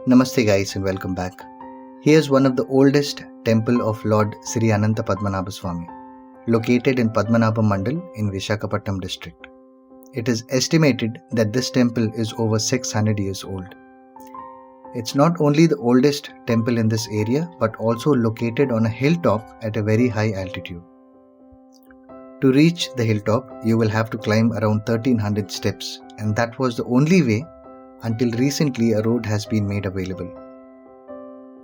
Namaste guys and welcome back. Here's one of the oldest temple of Lord Sri Anantha Padmanabhaswamy, located in Padmanabham mandal in Visakhapatnam district. It is estimated that this temple is over 600 years old. It's not only the oldest temple in this area but also located on a hilltop at a very high altitude. To reach the hilltop, you will have to climb around 1300 steps, and that was the only way until recently a road has been made available.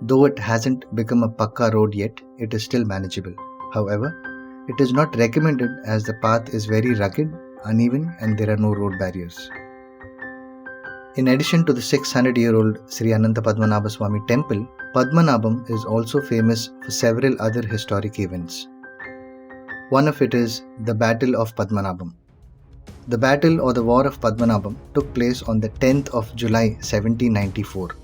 Though it hasn't become a pucca road yet, it is still manageable. However, it is not recommended as the path is very rugged, uneven, and there are no road barriers. In addition to the 600-year-old Sri Anantha Padmanabhaswamy temple, Padmanabham is also famous for several other historic events. One of it is the Battle of Padmanabham. The battle or the War of Padmanabham took place on the 10th of July 1794.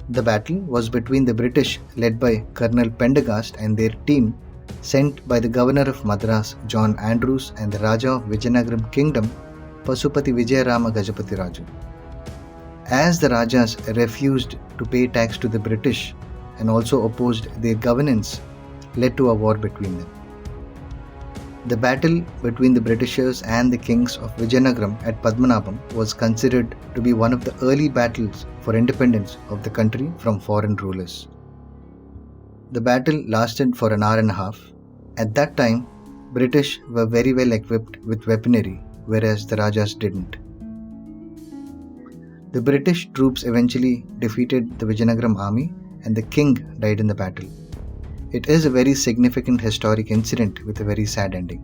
The battle was between the British led by Colonel Pendergast and their team sent by the Governor of Madras, John Andrews, and the Rajah of Vizianagaram kingdom, Pusapati Vijayarama Gajapathi Raju. As the Rajas refused to pay tax to the British and also opposed their governance, led to a war between them. The battle between the Britishers and the kings of Vizianagaram at Padmanabham was considered to be one of the early battles for independence of the country from foreign rulers. The battle lasted for an hour and a half. At that time, British were very well equipped with weaponry, whereas the Rajas didn't. The British troops eventually defeated the Vizianagaram army and the king died in the battle. It is a very significant historic incident with a very sad ending.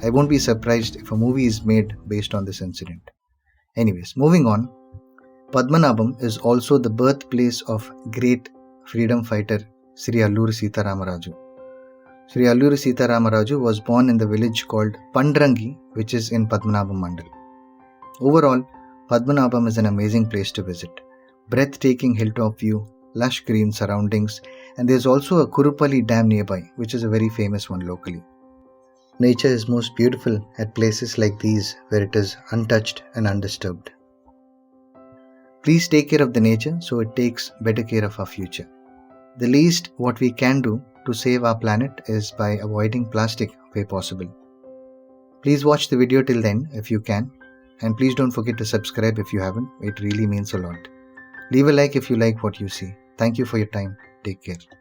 I won't be surprised if a movie is made based on this incident. Anyways, moving on, Padmanabham is also the birthplace of great freedom fighter Sri Lord Sitaramma Raju. Sri Lord Sitaramma Raju was born in the village called Pandrangi, which is in Padmanabham mandal. Overall, Padmanabham is an amazing place to visit. Breathtaking hilltop view, lush green surroundings, and there's also a Kurupalli dam nearby, which is a very famous one locally. Nature is most beautiful at places like these where it is untouched and undisturbed. Please take care of the nature so it takes better care of our future. The least what we can do to save our planet is by avoiding plastic where possible. Please watch the video till then if you can, and please don't forget to subscribe if you haven't. It really means a lot. Leave a like if you like what you see. Thank you for your time. Take care.